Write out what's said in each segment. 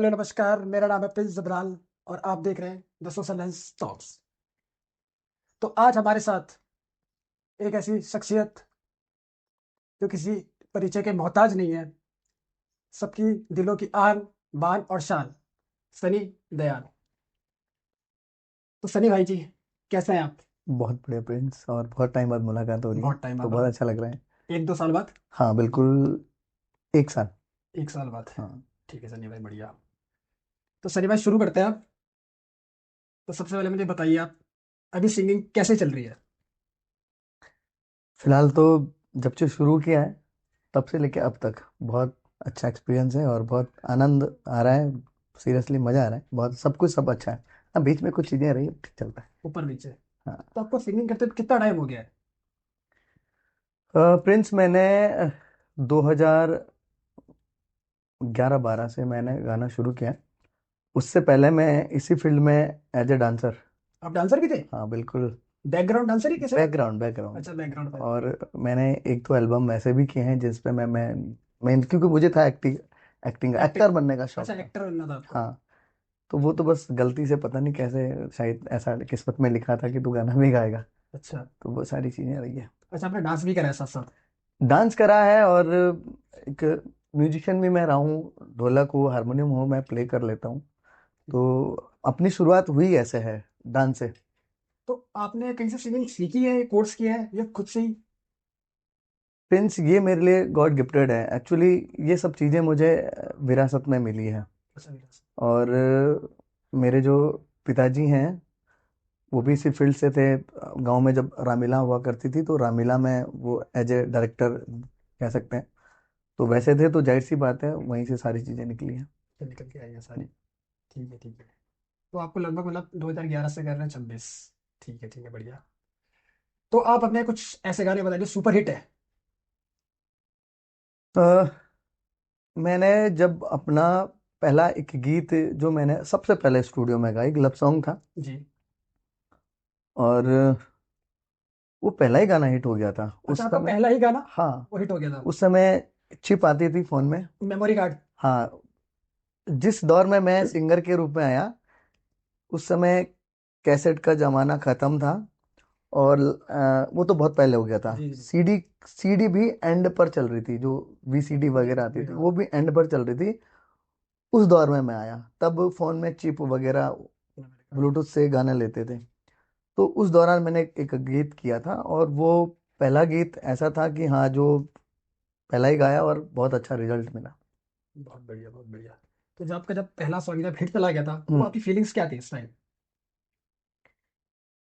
Hello नमस्कार, मेरा नाम है प्रिंस जबराल और आप देख रहे हैं द सोशल लेंस टॉक्स। तो आज हमारे साथ एक ऐसी शख्सियत जो किसी परिचय के मोहताज नहीं है, सबकी दिलों की आन बान और शान, सनी दयाल। तो सनी भाई जी, कैसे हैं आप? बहुत बढ़िया प्रिंस। और बहुत टाइम बाद मुलाकात हो रही है बहुत टाइम तो बाद बहुत मतलब अच्छा लग रहा है। 1-2 साल बाद। हाँ बिल्कुल। 1 साल। 1 साल बाद। हाँ। ठीक है सनी भाई, बढ़िया। तो सनी भाई शुरू करते हैं आप। तो सबसे पहले मुझे बताइए, आप अभी सिंगिंग कैसे चल रही है? फिलहाल तो जब से शुरू किया है तब से लेके अब तक बहुत अच्छा एक्सपीरियंस है और बहुत आनंद आ रहा है। सीरियसली मजा आ रहा है बहुत। सब कुछ सब अच्छा है। हाँ, बीच में कुछ चीजें रही, ठीक चलता है। ऊपर नीचे। हाँ। तो आपको सिंगिंग करते कितना टाइम हो गया है? प्रिंस मैंने 2011-12 से मैंने गाना शुरू किया है। उससे पहले मैं इसी फील्ड में एज ए डांसर। आप डांसर भी थे? हाँ बिल्कुल। बैकग्राउंड डांसर ही कैसे? Background background. अच्छा, बैकग्राउंड पे। और मैंने एक दो एल्बम वैसे भी किए हैं जिस पे मैं क्योंकि मुझे था एक्टिंग एक्टिंग एक्टिंग। एक्टर बनने का शौक अच्छा, था। एक्टर बनना था आपको? हाँ। तो वो तो बस गलती से पता नहीं कैसे शायद ऐसा किस्मत में लिखा था कि तू गाना भी गाएगा। अच्छा। तो वो सारी चीजें रही है। अच्छा, आपने डांस भी करा है साथ साथ? डांस करा है और एक म्यूजिशियन भी मैं रहा हूँ। ढोलक हो हारमोनियम हो मैं प्ले कर लेता हूँ। तो अपनी शुरुआत हुई ऐसे है डांस से। तो आपने कहीं से सिंगिंग सीखी है, कोर्स किया है या खुद से ही? प्रिंस ये मेरे लिए गॉड गिफ्टेड है एक्चुअली। ये सब चीजें मुझे विरासत में मिली है। अच्छा, मेरा से। और मेरे जो पिताजी हैं वो भी इसी फील्ड से थे। गांव में जब रामलीला हुआ करती थी तो रामलीला में वो एज ए डायरेक्टर कह सकते हैं। तो वैसे थे तो जाहिर सी बात है वहीं से सारी चीज़ें निकली हैं। फिर निकल के आई है सारी। ठीक है, ठीक है। तो आपको लगभग मतलब 2011 से कर रहे हैं 26। ठीक है, ठीक है, बढ़िया। तो आप अपने कुछ ऐसे गाने बताइए जो सुपर हिट है। अ, मैंने जब अपना पहला एक गीत जो मैंने सबसे पहले स्टूडियो में गाया एक लव सॉन्ग था। जी। और वो पहला ही गाना हिट हो गया था अच्छा, उस आपका समय। पहला ही गाना हाँ। वो हिट हो गया था? उस समय चिप आती थी फोन में। Memory card. हाँ। जिस दौर में मैं सिंगर के रूप में आया उस समय कैसेट का जमाना खत्म था। और वो तो बहुत पहले हो गया था। जी, जी। सीडी सीडी भी एंड पर चल रही थी। जो वीसीडी वगैरह आती जी, थी हाँ। वो भी एंड पर चल रही थी। उस दौर में मैं आया तब फोन में चिप वगैरह मेमोरी कार्ड। ब्लूटूथ से गाने लेते थे। तो उस दौरान मैंने एक गीत किया था और वो पहला गीत ऐसा था कि हाँ जो पहला ही गाया और बहुत अच्छा रिजल्ट मिला। बहुत बढ़िया, बहुत बढ़िया। तो जब आपका जब पहला सॉन्ग जब हिट चला गया था तो हम्म। आपकी फीलिंग्स क्या थी इस टाइम?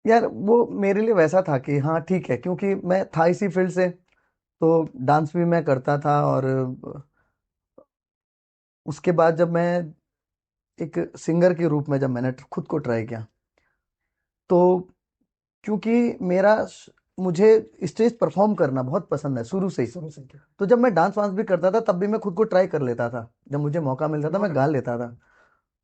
यार वो मेरे लिए वैसा था कि हाँ ठीक है क्योंकि मैं था इसी फील्ड से। तो डांस भी मैं करता था और उसके बाद जब मैं एक सिंगर के रूप में जब मैंने खुद को ट्राई किया तो क्योंकि मुझे स्टेज परफॉर्म करना बहुत पसंद है शुरू से ही। शुरू से क्या? तो जब मैं डांस वांस भी करता था तब भी मैं खुद को ट्राई कर लेता था। जब मुझे मौका मिलता था मौका मैं गा मिला। लेता था।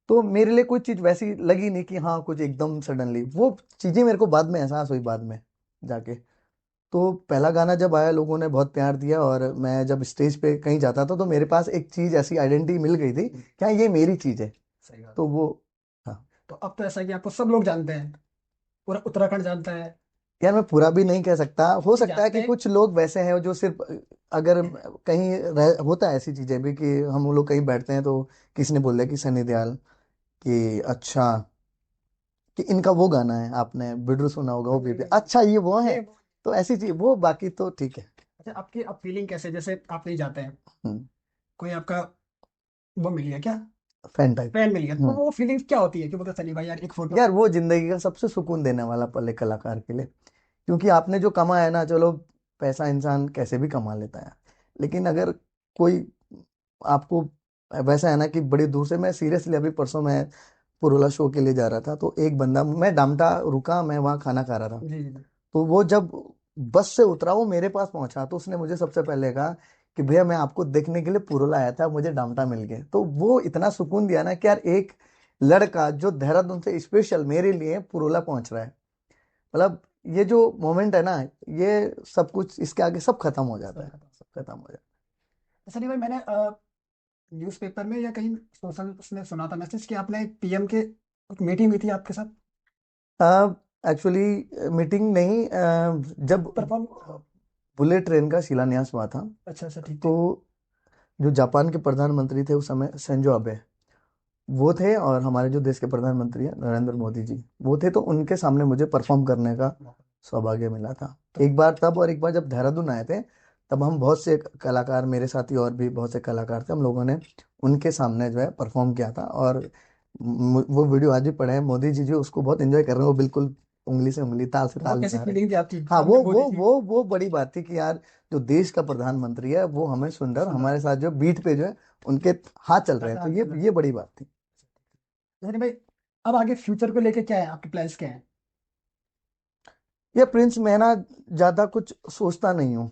तो मेरे लिए कोई चीज वैसी लगी नहीं कि हाँ कुछ एकदम सडनली वो चीजें मेरे को बाद में एहसास हुई बाद में जाके। तो पहला गाना जब आया लोगों ने बहुत प्यार दिया और मैं जब स्टेज पे कहीं जाता था तो मेरे पास एक चीज ऐसी आइडेंटिटी मिल गई थी क्या ये मेरी चीज है। सही बात तो है। वो हाँ। तो अब तो ऐसा है कि आपको सब लोग जानते हैं, पूरा उत्तराखंड जानता है। यार मैं पूरा भी नहीं कह सकता। हो नहीं सकता है जानते कि हैं। कुछ लोग वैसे हैं जो सिर्फ अगर कहीं होता है ऐसी चीजें भी कि हम लोग कहीं बैठते हैं तो किसी ने बोल दिया कि सनी देओल कि अच्छा कि इनका वो गाना है आपने बिड्रू सुना होगा वो भी अच्छा ये वो है। ये तो ऐसी चीज वो बाकी तो ठीक है। अच्छा, आपकी अब फीलिंग कैसे, जैसे आप नहीं जाते हैं, हम्म। कोई आपका वो मिल गया क्या, फैन टाइप। फैन मिल गया, तो हम्म। वो फीलिंग्स क्या होती है कि बोलते सनी भाई यार एक फोटो? यार वो जिंदगी का सबसे सुकून देने वाला पल है कलाकार के लिए। क्योंकि आपने जो कमाया है ना चलो पैसा इंसान कैसे भी कमा लेता है। लेकिन अगर कोई आपको वैसा है ना कि बड़ी दूर से मैं सीरियसली अभी परसों मैं पुरोला शो के लिए जा रहा था तो एक बंदा मैं डामटा रुका मैं वहाँ खाना खा रहा था। जी, जी, तो वो जब बस से उतरा वो मेरे पास पहुंचा तो उसने मुझे सबसे पहले कहा कि भैया मैं आपको देखने के लिए पुरोला आया था मुझे डामटा मिल गया। तो वो इतना सुकून दिया ना कि यार एक लड़का जो देहरादून से स्पेशल मेरे लिए पुरोला पहुंच रहा है। मतलब ये जो मोमेंट है ना ये सब कुछ इसके आगे सब खत्म हो जाता सब है। खत्म। सब खत्म हो जाता सनी भाई, मैंने न्यूज़पेपर में या कहीं सोशल उसने सुना था मैसेज कि आपने पीएम के मीटिंग हुई थी आपके साथ एक्चुअली मीटिंग नहीं, जब परफॉर्म। बुलेट ट्रेन का शिलान्यास हुआ था, अच्छा अच्छा, ठीक तो ठीक। जो जापान के प्रधानमंत्री थे उस समय सेंजो अबे, वो थे, और हमारे जो देश के प्रधानमंत्री हैं नरेंद्र मोदी जी, वो थे। तो उनके सामने मुझे परफॉर्म करने का सौभाग्य मिला था, तो एक बार तब, और एक बार जब देहरादून आए थे, तब हम बहुत से कलाकार, मेरे साथी और भी बहुत से कलाकार थे, हम लोगों ने उनके सामने जो है परफॉर्म किया था। और वो वीडियो आज भी पड़े हैं, मोदी जी जो उसको बहुत एंजॉय कर रहे हैं, वो बिल्कुल उंगली से उंगली, ताल से वो ताल कैसी मिला रहे हैं। फीलिंग थी आपकी हाँ, सामने मोदी जी? वो बड़ी बात थी कि यार, जो देश का प्रधानमंत्री है वो हमें सुन रहा है, और सुना। हमारे साथ जो बीट पे जो है उनके हाथ चल रहे हैं, तो हाँ चलो। ये बड़ी बात थी। जैसे भाई, अब आगे फ्यूचर को लेके क्या है, आपके प्लान्स क्या हैं? ये प्रिंस, मैं ना ज्यादा कुछ सोचता नहीं हूँ,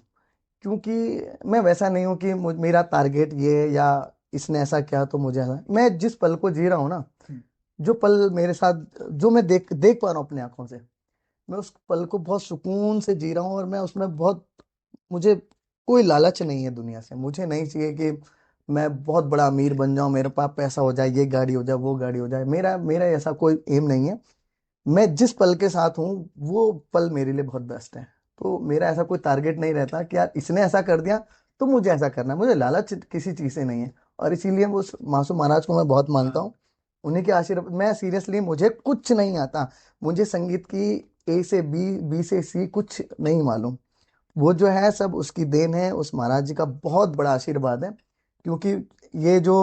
क्योंकि मैं वैसा नहीं हूँ कि मेरा टारगेट ये, या इसने ऐसा किया तो मुझे ऐसा। मैं जिस पल को जी रहा हूँ ना, हम्म। जो पल मेरे साथ, जो मैं देख देख पा रहा हूँ अपनी आंखों से, मैं उस पल को बहुत सुकून से जी रहा हूँ, और मैं उसमें बहुत, मुझे कोई लालच नहीं है दुनिया से। मुझे नहीं चाहिए कि मैं बहुत बड़ा अमीर बन जाऊं, मेरे पास पैसा हो जाए, ये गाड़ी हो जाए, वो गाड़ी हो जाए। मेरा मेरा ऐसा कोई एम नहीं है। मैं जिस पल के साथ हूँ, वो पल मेरे लिए बहुत बेस्ट है। तो मेरा ऐसा कोई टारगेट नहीं रहता कि यार इसने ऐसा कर दिया तो मुझे ऐसा करना है। मुझे लालच किसी चीज से नहीं है, और इसीलिए वो उस मासूम महाराज को मैं बहुत मानता हूँ। उन्हीं के आशीर्वाद, मैं सीरियसली, मुझे कुछ नहीं आता। मुझे संगीत की ए से बी, बी से सी कुछ नहीं मालूम। वो जो है सब उसकी देन है, उस महाराज जी का बहुत बड़ा आशीर्वाद है। क्योंकि ये जो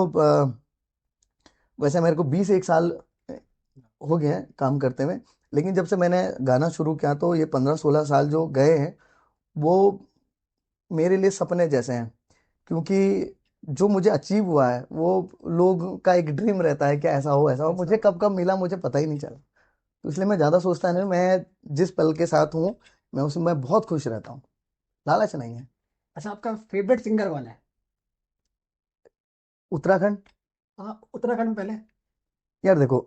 वैसे मेरे को 21 साल हो गए हैं काम करते हुए, लेकिन जब से मैंने गाना शुरू किया, तो ये 15-16 साल जो गए हैं, वो मेरे लिए सपने जैसे हैं। क्योंकि जो मुझे अचीव हुआ है, वो लोग का एक ड्रीम रहता है कि ऐसा हो, ऐसा मुझे कब कब मिला मुझे पता ही नहीं चला। तो इसलिए मैं ज्यादा सोचता नहीं, मैं जिस पल के साथ हूँ, मैं उसमें मैं बहुत खुश रहता हूँ। लालच नहीं है। अच्छा, आपका फेवरेट सिंगर कौन है? उत्तराखंड। हाँ, उत्तराखंड में पहले। यार देखो,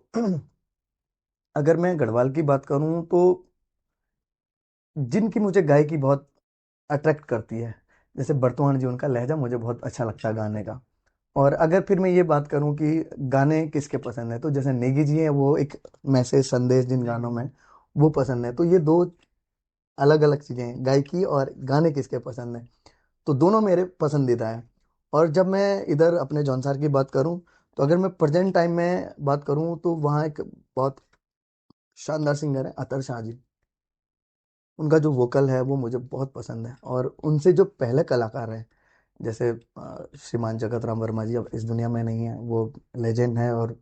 अगर मैं गढ़वाल की बात करूं, तो जिनकी मुझे गायकी बहुत अट्रैक्ट करती है, जैसे बर्तमान जी, उनका लहजा मुझे बहुत अच्छा लगता है गाने का। और अगर फिर मैं ये बात करूं कि गाने किसके पसंद है, तो जैसे नेगी जी हैं, वो एक मैसेज संदेश जिन गानों में, वो पसंद है। तो ये दो अलग अलग चीजें हैं, गायकी और गाने किसके पसंद है। तो दोनों मेरे पसंदीदा हैं। और जब मैं इधर अपने जौनसार की बात करूं, तो अगर मैं प्रेजेंट टाइम में बात करूं, तो वहाँ एक बहुत शानदार सिंगर है अतर शाह जी। उनका जो वोकल है वो मुझे बहुत पसंद है। और उनसे जो पहले कलाकार हैं, जैसे श्रीमान जगत राम वर्मा जी, अब इस दुनिया में नहीं है, वो लेजेंड है। और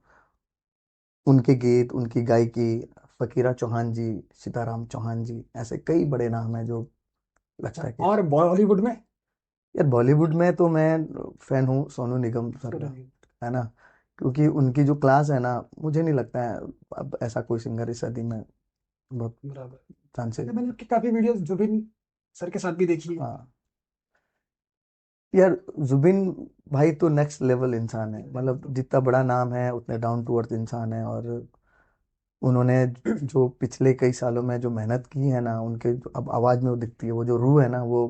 उनके गीत, उनकी गायकी, फकीरा चौहान जी, सीताराम चौहान जी, ऐसे कई बड़े नाम हैं जो लगता अच्छा, है कि। और बॉलीवुड में? यार बॉलीवुड में तो मैं फैन हूँ सोनू निगम सर का, सुरजीत। है ना। क्योंकि उनकी जो क्लास है ना, मुझे नहीं लगता है अब ऐसा कोई सिंगर इस सदी में बहुत बराबर। चांसेस। अच्छा, मैंने आपकी काफी वीडियोस जुबिन सर के साथ भी देखी है। हाँ यार, जुबिन भाई तो नेक्स्ट लेवल इंसान है। मतलब जितना बड़ा नाम है, उतने डाउन टू अर्थ इंसान है। और उन्होंने जो पिछले कई सालों में जो मेहनत की है ना, उनके अब आवाज में वो दिखती है, वो जो रूह है ना, वो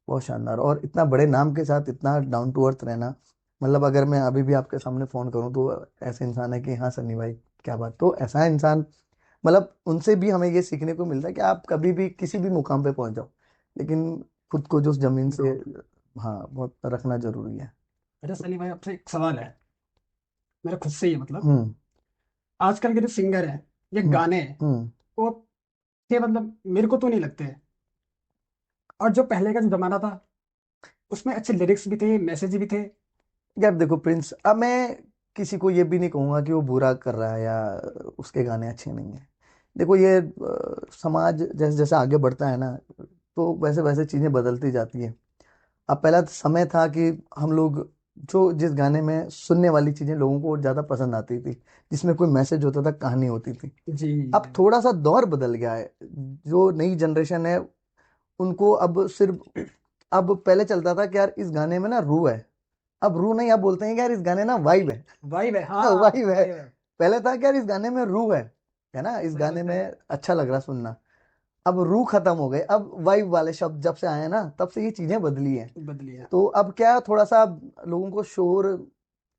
बहुत शानदार। और इतना बड़े नाम के साथ इतना डाउन टू अर्थ रहना, मतलब अगर मैं अभी भी आपके सामने फोन करूं, तो ऐसे इंसान है कि हाँ सन्नी भाई, क्या बात। तो ऐसा इंसान, मतलब उनसे भी हमें ये सीखने को मिलता है कि आप कभी भी किसी भी मुकाम पे पहुंच जाओ, लेकिन खुद को जो उस जमीन से, हाँ, बहुत रखना जरूरी है। अच्छा सनी भाई, आपसे एक सवाल है, मेरा खुद से ही है मतलब। हम्म। आजकल के जो सिंगर हैं, ये हम्म। गाने, हम्म। वो के मतलब मेरे को तो नहीं लगते। और जो पहले का जो जमाना था, उसमें अच्छे लिरिक्स भी थे, मैसेज भी थे। यार देखो प्रिंस, अब मैं किसी को ये भी नहीं कहूंगा कि वो बुरा कर रहा है या उसके गाने अच्छे नहीं है। देखो ये समाज जैसे जैसे आगे बढ़ता है ना, तो वैसे वैसे चीजें बदलती जाती है। अब पहला तो समय था कि हम लोग जो जिस गाने में सुनने वाली चीजें लोगों को ज्यादा पसंद आती थी, जिसमें कोई मैसेज होता था, कहानी होती थी। जी। अब थोड़ा सा दौर बदल गया है। जो नई जनरेशन है, उनको अब सिर्फ, अब पहले चलता था कि यार इस गाने में ना रूह है। अब रूह नहीं, अब बोलते हैं कि यार इस गाने ना वाइब है। वाइब है, हाँ। वाइब है। वाइब है। पहले था कि यार इस गाने में रूह है ना, इस सही गाने बात में है। अच्छा लग रहा सुनना। अब रूह खत्म हो गए, अब वाइब वाले शब्द जब से आए हैं ना, तब से ये चीजें बदली हैं। बदली है। तो अब क्या, थोड़ा सा लोगों को शोर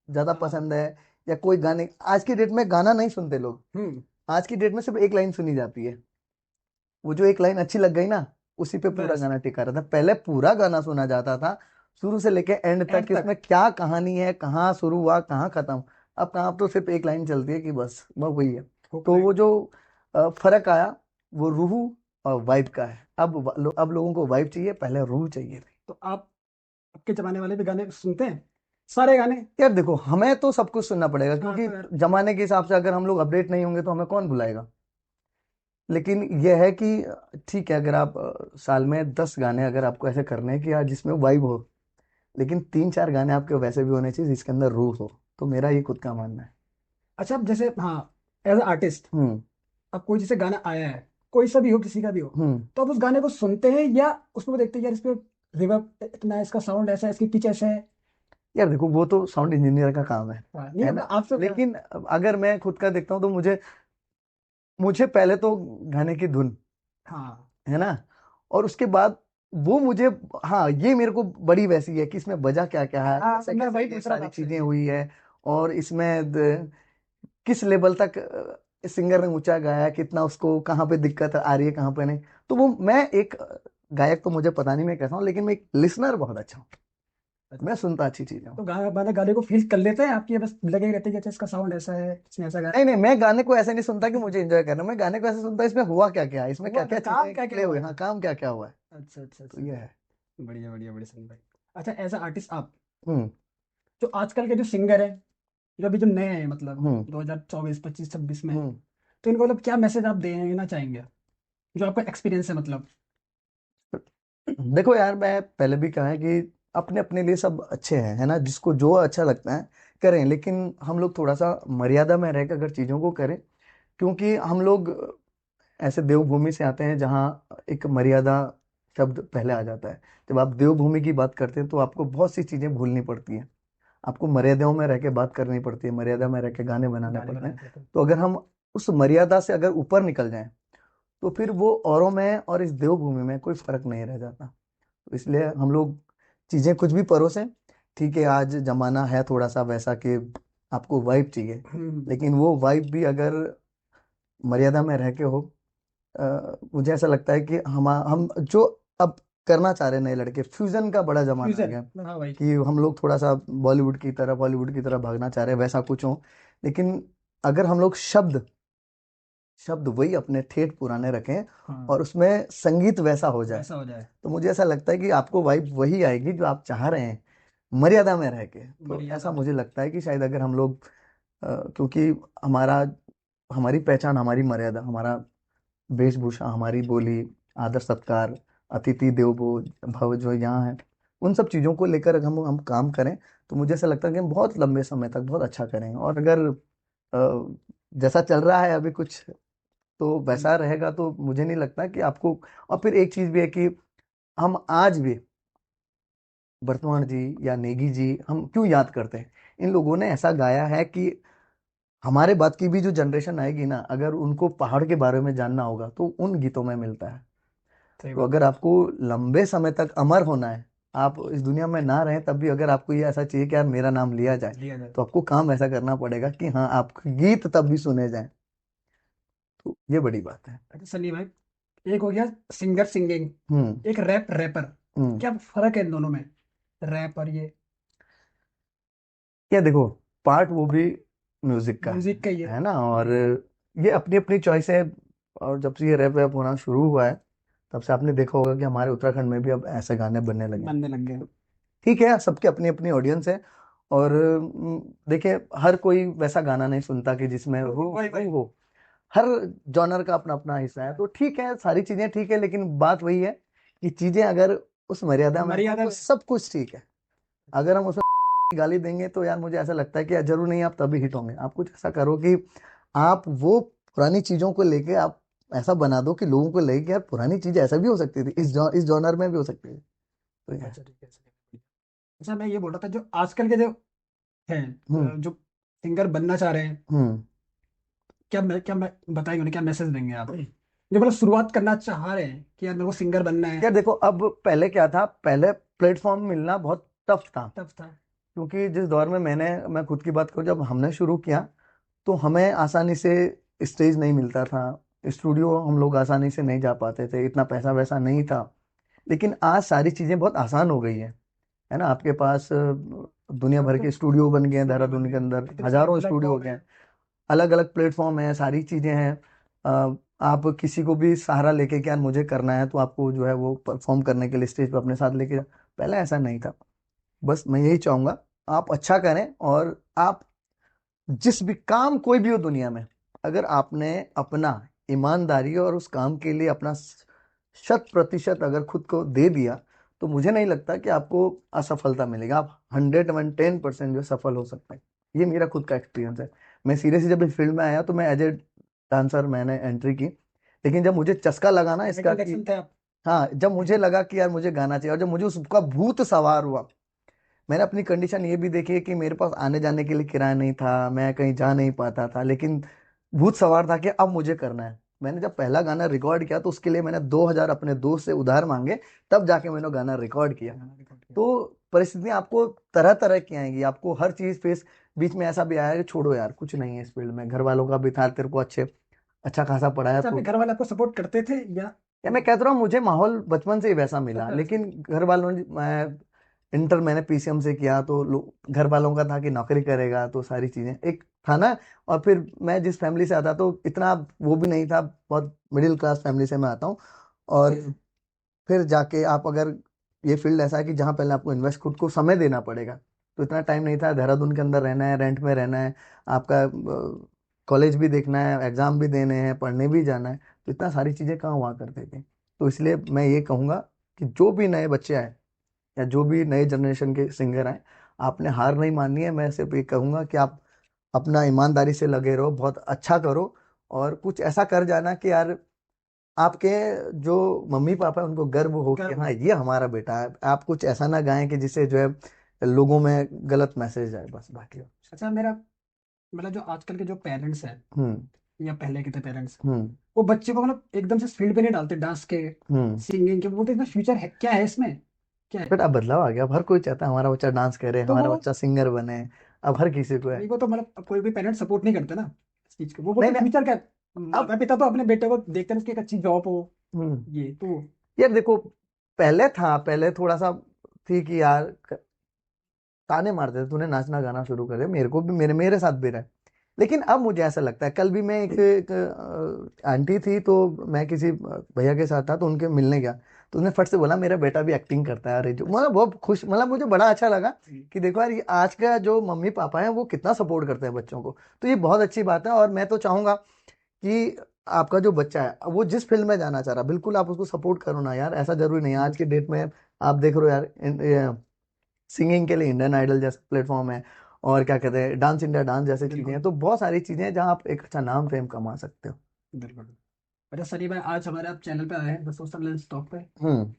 ज्यादा हाँ। पसंद है, या कोई गाने, आज की डेट में गाना नहीं सुनते लोग। हम्म। आज की डेट में सिर्फ एक लाइन सुनी जाती है, वो जो एक लाइन अच्छी लग गई ना, उसी पे पूरा बस गाना टिका रहता। पहले पूरा गाना सुना जाता था, शुरू से लेके एंड तक, एंड कि तक। इसमें क्या कहानी है, कहाँ शुरू हुआ कहाँ खत्म। अब कहाँ, अब तो सिर्फ एक लाइन चलती है कि बस वही है। हुक तो वो लाइन। जो फर्क आया, वो रूह और वाइब का है। अब लोगों को वाइब चाहिए, पहले रूह चाहिए थी। तो आप आपके जमाने वाले भी गाने सुनते हैं, सारे गाने? यार देखो, हमें तो सब कुछ सुनना पड़ेगा, हाँ क्योंकि तो यार। जमाने के हिसाब से अगर हम लोग अपडेट नहीं होंगे तो हमें कौन बुलाएगा। लेकिन यह है कि ठीक है, अगर आप साल में 10 गाने अगर आपको ऐसे करने हैं कि यार जिसमें वाइब हो, लेकिन 3-4 गाने आपके वैसे भी होने चाहिए जिसके अंदर रूह हो। तो मेरा ये खुद का मानना है। अच्छा, अब जैसे हाँ, एज अ आर्टिस्ट, हम्म। अब कोई जैसे गाना आया है, कोई सा भी हो, किसी का भी हो, हम्म। तो आप उस गाने को सुनते हैं या उसमें वो देखते हैं यार इस पे रिवर्ब इतना है, इसका साउंड ऐसा है, इसकी पिच ऐसा है? यार देखो, वो तो साउंड इंजीनियर का काम हाँ, नहीं है अब ना। आपसे क्या। लेकिन अगर मैं खुद का देखता हूँ तो मुझे मुझे पहले तो गाने की धुन, हाँ है ना, और उसके बाद वो मुझे, हाँ ये मेरे को बड़ी वैसी है कि इसमें बजा क्या क्या है, हाँ, तो कैसे मैं कैसे वही ये पूछ रहा था सारी आपसे। चीजें हुई है, और इसमें किस लेवल तक सिंगर ने ऊंचा गाया है, कितना उसको कहाँ पे दिक्कत आ रही है, कहाँ पे नहीं। तो वो मैं एक गायक तो मुझे पता नहीं मैं कैसा हूँ, लेकिन मैं एक लिसनर बहुत अच्छा हूँ। मैं सुनता अच्छी चीजें हूँ। तो गाना गाने गाने को फील कर लेते हैं आपकी, बस लगे ही रहते हैं कि अच्छा इसका साउंड ऐसा है, इसने ऐसा गाया। नहीं नहीं, मैं गाने को ऐसे नहीं सुनता कि मुझे एंजॉय करना, मैं गाने को ऐसे सुनता इसमें हुआ क्या क्या है, इसमें क्या हुआ क्या, क्या काम चीजें क्या क्या प्ले हुआ हुई, है? हाँ काम क्या क्या हुआ है। अच्छा अच्छा तो अच्छा। ये है। बढ़िया बढ़िया बढ़िया सनी भाई। अच्छा, एज अ आर्टिस्ट आप, हम्म। जो आजकल के जो सिंगर हैं, जो अभी जो नए हैं, मतलब हम्म। 2024 25 26 में, हम्म। तो इनको मतलब क्या मैसेज आप देना चाहेंगे, जो आपका एक्सपीरियंस है मतलब? देखो यार, मैं पहले भी कहा है कि अपने अपने लिए सब अच्छे हैं, है ना, जिसको जो अच्छा लगता है करें, लेकिन हम लोग थोड़ा सा मर्यादा में रहकर अगर चीजों को करें। क्योंकि हम लोग ऐसे देवभूमि से आते हैं जहाँ एक मर्यादा शब्द पहले आ जाता है। जब आप देवभूमि की बात करते हैं तो आपको बहुत सी चीजें भूलनी पड़ती हैं। आपको मर्यादाओं में रह के बात करनी पड़ती है, मर्यादा में रह के गाने बनाने गाने पड़ते हैं। बनाने पड़ते हैं। तो अगर हम उस मर्यादा से अगर ऊपर निकल जाएं, तो फिर वो औरों में और इस देवभूमि में कोई फर्क नहीं रह जाता। तो इसलिए हम लोग चीजें कुछ भी परोसें। ठीक है, आज जमाना है थोड़ा सा वैसा कि आपको वाइब चाहिए, हम्म। लेकिन वो वाइब भी अगर मर्यादा में रह के हो। मुझे ऐसा लगता है कि हम जो अब करना चाह रहे हैं, नए लड़के, फ्यूजन का बड़ा जमाना आ फ्यूजन। गया, हाँ भाई। कि हम लोग थोड़ा सा बॉलीवुड की तरह बॉलीवुड की तरह भागना चाह रहे हैं, वैसा कुछ हो। लेकिन अगर हम लोग शब्द शब्द वही अपने ठेठ पुराने रखें, हाँ, और उसमें संगीत वैसा हो जाए, वैसा हो जाए। तो मुझे ऐसा लगता है कि आपको वाइब वही आएगी जो आप चाह रहे हैं, मर्यादा में रह के। तो मर्यादा ऐसा में। मुझे लगता है कि शायद अगर हम लोग क्योंकि हमारा हमारी पहचान, हमारी मर्यादा, हमारा वेशभूषा, हमारी बोली, आदर सत्कार, अतिथि देवो भव जो यहाँ है, उन सब चीज़ों को लेकर अगर हम काम करें, तो मुझे ऐसा लगता है कि हम बहुत लंबे समय तक बहुत अच्छा करेंगे। और अगर जैसा चल रहा है अभी कुछ, तो वैसा रहेगा, तो मुझे नहीं लगता कि आपको। और फिर एक चीज़ भी है कि हम आज भी वर्तमान जी या नेगी जी हम क्यों याद करते हैं, इन लोगों ने ऐसा गाया है कि हमारे बाद की भी जो जनरेशन आएगी ना, अगर उनको पहाड़ के बारे में जानना होगा तो उन गीतों में मिलता है। सही तो बात अगर है। आपको लंबे समय तक अमर होना है, आप इस दुनिया में ना रहें तब भी अगर आपको ये ऐसा चाहिए कि यार मेरा नाम लिया जाए, लिया जाए। तो आपको काम ऐसा करना पड़ेगा कि हाँ, आपके गीत तब भी सुने जाएं। तो ये बड़ी बात है। अच्छा सनी भाई, एक हो गया सिंगर सिंगिंग, हम्म। एक रैप रैपर, हम्म। क्या फर्क है इन दोनों में, रैप और ये? क्या देखो, पार्ट वो भी म्यूजिक का म्यूजिक का ही है ना, और हम्म, ये अपनी अपनी चॉइस है। और जब से ये रैप वैप होना शुरू हुआ है, तब से आपने देखा होगा कि हमारे उत्तराखंड में भी अब ऐसे गाने बनने लगे हैं। बनने लग गए। ठीक है, सबकी अपनी अपनी ऑडियंस है। और देखिए, हर कोई वैसा गाना नहीं सुनता कि जिसमें वही वही। हो। हर जॉनर का अपना अपना हिस्सा है, तो ठीक है, सारी चीजें ठीक है, लेकिन बात वही है कि चीजें अगर उस मर्यादा में हो मर्यादा तो में। सब कुछ ठीक है। अगर हम उसमें गाली देंगे तो यार मुझे ऐसा लगता है कि यार जरूर नहीं आप तभी हिट होंगे। आप कुछ ऐसा करो कि आप वो पुरानी चीजों को लेके आप ऐसा बना दो कि लोगों को लगे कि यार पुरानी चीज ऐसा भी हो सकती थी, इस जॉनर में भी हो सकती थी। तो ये है। अच्छा ठीक है सनी भाई। अच्छा, मैं ये बोल रहा था, जो आजकल के जो हैं, हम्म। जो सिंगर बनना चाह रहे हैं, हम्म। क्या मैं बताएंगे उन्हें, क्या मैसेज देंगे आप, जो मतलब शुरुआत करना चाह रहे हैं कि यार मेरे को सिंगर बनना है? यार देखो, अब पहले क्या था, पहले प्लेटफॉर्म मिलना बहुत टफ था। टफ था। क्योंकि जिस दौर में मैं खुद की बात करूँ, जब हमने शुरू किया तो हमें आसानी से स्टेज नहीं मिलता था, स्टूडियो हम लोग आसानी से नहीं जा पाते थे, इतना पैसा वैसा नहीं था। लेकिन आज सारी चीजें बहुत आसान हो गई है ना। आपके पास दुनिया अब भर तो के स्टूडियो बन गए हैं, स्टूडियो बन देहरादून के गए, अंदर इतने सारे हजारों स्टूडियो हो प्लेटफॉर्म गए है। हैं, अलग अलग प्लेटफॉर्म है, सारी चीजें हैं। आप किसी को भी सहारा लेके कि यार मुझे करना है, तो आपको जो है वो परफॉर्म करने के लिए स्टेज पर अपने साथ लेके पहले ऐसा नहीं था। बस मैं यही चाहूंगा, आप अच्छा करें, और आप जिस भी काम कोई भी हो दुनिया में, अगर आपने अपना ईमानदारी और उस काम के लिए अपना 100% अगर खुद को दे दिया, तो मुझे नहीं लगता कि आपको असफलता मिलेगी। आप 110% जो सफल हो सकते हैं। ये मेरा खुद का एक्सपीरियंस है। मैं सीरियसली जब इस फील्ड में आया तो मैं एज ए डांसर मैंने एंट्री की, लेकिन जब मुझे चस्का लगा ना इसका माइकल कि जैक्सन थे आप। हाँ, जब मुझे लगा कि यार मुझे गाना चाहिए, और जब मुझे उसका भूत सवार हुआ, मैंने अपनी कंडीशन ये भी देखी है कि मेरे पास आने जाने के लिए किराया नहीं था, मैं कहीं जा नहीं पाता था, लेकिन भूत सवार था कि अब मुझे करना है। मैंने जब पहला गाना रिकॉर्ड किया तो उसके लिए मैंने 2,000 अपने दोस्त से उधार मांगे, तब जाके मैंने गाना रिकॉर्ड किया। गाना रिकॉर्ड किया। तो परिस्थितियां आपको तरह तरह की आएंगी, आपको हर चीज फेस। बीच में ऐसा भी आया कि छोड़ो यार कुछ नहीं है इस फील्ड में, घर वालों का भी था, तेरे को अच्छा खासा पढ़ाया अच्छा, तो। आपके घर वाले आपको सपोर्ट करते थे या? या मैं कहता रहा हूँ, मुझे माहौल बचपन से ही वैसा मिला, बचपन से। लेकिन घर वालों ने, मैं इंटर मैंने पीसीएम से किया तो घर वालों का था कि नौकरी करेगा तो सारी चीजें एक था ना। और फिर मैं जिस फैमिली से आता तो इतना वो भी नहीं था, बहुत मिडिल क्लास फैमिली से मैं आता हूँ। और फिर जाके आप अगर, ये फील्ड ऐसा है कि जहाँ पहले आपको इन्वेस्ट खुद को समय देना पड़ेगा, तो इतना टाइम नहीं था। देहरादून के अंदर रहना है, रेंट में रहना है, आपका कॉलेज भी देखना है, एग्जाम भी देने हैं, पढ़ने भी जाना है, तो इतना सारी चीजें कहाँ हुआ करते थे। तो इसलिए मैं ये कहूंगा कि जो भी नए बच्चे आए या जो भी नए जनरेशन के सिंगर आए, आपने हार नहीं माननी है। मैं सिर्फ ये कहूंगा कि आप अपना ईमानदारी से लगे रहो, बहुत अच्छा करो, और कुछ ऐसा कर जाना कि यार आपके जो मम्मी पापा है उनको गर्व हो कि गर्व हाँ हो। ये हमारा बेटा है। आप कुछ ऐसा ना गाएं कि जिससे जो है लोगों में गलत मैसेज जाए, बस बाकी और कुछ अच्छा, मेरा मतलब जो आजकल के जो पेरेंट्स हैं नहीं। हम्म। या पहले के थे पेरेंट्स, हम्म। वो बच्चे को मतलब एकदम से फील्ड पे नहीं डालते डांस के, हम्म। सिंगिंग के। वो बोलते इसमें फ्यूचर है, क्या है इसमें, क्या है? बेटा, अब बदलाव आ गया, अब हर कोई चाहता है हमारा बच्चा डांस करे, तो हमारा वो बच्चा सिंगर बने। अब हर किसी को है। नहीं, वो तो मतलब अब कोई भी पेरेंट्स सपोर्ट नहीं करते ना इस चीज को। वो नहीं बोलते नहीं। फ्यूचर क्या है? अब माता पिता तो अपने बेटे को देखते हैं उसकी एक अच्छी जॉब हो, हम्म। ये तो। यार देखो, पहले था, पहले थोड़ा सा थी कि यार ताने मारते थे, तूने नाचना गाना शुरू कर दिया, मेरे को भी, मेरे साथ भी रहे। लेकिन अब मुझे ऐसा लगता है, कल भी मैं एक आंटी थी, तो मैं किसी भैया के साथ था तो उनके मिलने गया, तो उसने फट से बोला मेरा बेटा भी एक्टिंग करता है। अरे जो अच्छा। मतलब बहुत खुश, मतलब मुझे बड़ा अच्छा लगा हम्म। कि देखो यार, ये आज का जो मम्मी पापा है वो कितना सपोर्ट करते हैं बच्चों को। तो ये बहुत अच्छी बात है, और मैं तो चाहूंगा कि आपका जो बच्चा है वो जिस फील्ड में जाना चाह रहा है, बिल्कुल आप उसको सपोर्ट करो ना यार। ऐसा जरूरी नहीं है आज के डेट में। आप देख रहे हो यार, सिंगिंग के लिए इंडियन आइडल जैसा प्लेटफॉर्म है, और क्या कहते हैं, डांस इंडिया डांस जैसी चीजें बिल्कुल। हैं, तो बहुत सारी चीजें हैं जहां आप एक अच्छा नाम फेम कमा सकते हो। बिल्कुल। अच्छा सनी भाई, आज हमारे आप चैनल पे आए हैं द सोशल लेंस टॉक पे। हम्म।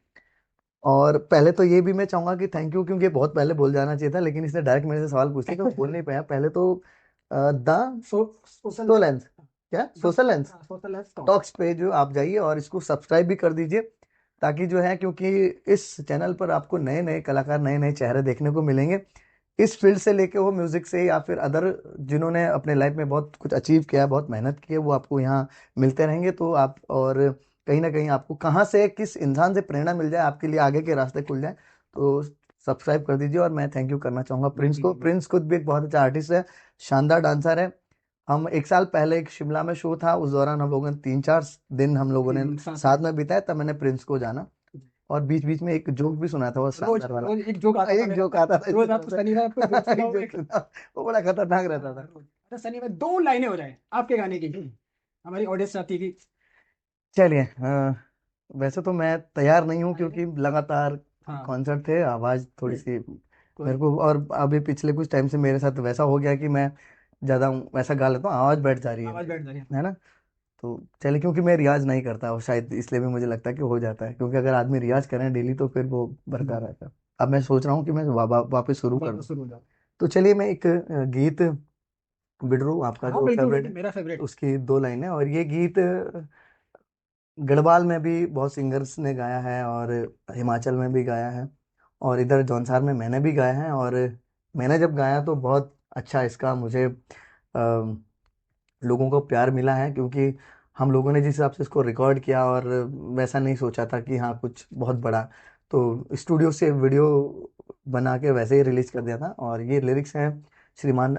और पहले तो ये भी मैं चाहूंगा कि थैंक यू, क्योंकि बहुत पहले बोल जाना चाहिए था, लेकिन इसने डायरेक्ट मेरे से सवाल पूछ लिया कि मैं बोल नहीं पाया। पहले तो द सोशल सोलेंस, क्या the social lens social lens talk. Talks पे जो आप जाइए और इसको सब्सक्राइब भी कर दीजिए, ताकि जो है, क्योंकि इस चैनल पर आपको नए नए कलाकार, नए नए चेहरे देखने को मिलेंगे, इस फील्ड से लेके हो म्यूजिक से, या फिर अदर जिन्होंने अपने लाइफ में बहुत कुछ अचीव किया, बहुत मेहनत की है, वो आपको यहाँ मिलते रहेंगे। तो आप, और कहीं ना कहीं आपको कहाँ से, किस इंसान से प्रेरणा मिल जाए, आपके लिए आगे के रास्ते खुल जाए। तो सब्सक्राइब कर दीजिए। और मैं थैंक यू करना चाहूंगा प्रिंस बिल्कुल को। बिल्कुल। प्रिंस खुद भी एक बहुत अच्छा आर्टिस्ट है, शानदार डांसर है। हम एक साल पहले एक शिमला में शो था, उस दौरान हम लोगों ने 3-4 दिन हम लोगों ने साथ में। साथ में बिताए, तब मैंने प्रिंस को जाना। और बीच बीच में एक जोक भी सुना था, वो रोज शानदार वाला। रोज एक जोक आता था एक मेरा। जोक आता था इसकी रोज तरफ आपको से। शनिवार आपको जोक एक सुनाओ जोक एक। सुना, वो बड़ा खतरनाक रहता हाँ, था। रोज। अच्छा शनिवार दो लाइनें हो जाए आपके गाने की, हमारी ऑडियंस चाहती है कि चलिए, वैसे तो मैं तैयार नहीं हूँ, आएंगे। क्योंकि लगातार हाँ। कॉन्सर्ट थे, आवाज़ थोड़ी सी कोई। मेरे को, और अभी पिछले कुछ टाइम से मेरे साथ वैसा हो गया कि मैं ज़्यादा वैसा गा लेता हूँ, आवाज़ बैठ जा रही आवाज बैठ जा रही है। है ना। तो चलिए, क्योंकि मैं रियाज नहीं करता, और शायद इसलिए भी मुझे लगता है कि हो जाता है, क्योंकि अगर आदमी रियाज करें डेली तो फिर वो बरकरार रहता है। अब मैं सोच रहा हूँ कि मैं वापस शुरू कर दूँ। वापस शुरू हो जाओ। तो चलिए, मैं एक गीत, बिडरू आपका हाँ जो बिल्कुल फेवरेट बिल्कुल, है, मेरा फेवरेट। उसकी 2 लाइनें। और ये गीत गढ़वाल में भी बहुत सिंगर्स ने गाया है, और हिमाचल में भी गाया है, और इधर जौनसार में मैंने भी गाया है, और मैंने जब गाया तो बहुत अच्छा इसका मुझे लोगों को प्यार मिला है, क्योंकि हम लोगों ने जिस हिसाब से इसको रिकॉर्ड किया और वैसा नहीं सोचा था कि हाँ कुछ बहुत बड़ा, तो स्टूडियो से वीडियो बना के वैसे ही रिलीज कर दिया था। और ये लिरिक्स हैं श्रीमान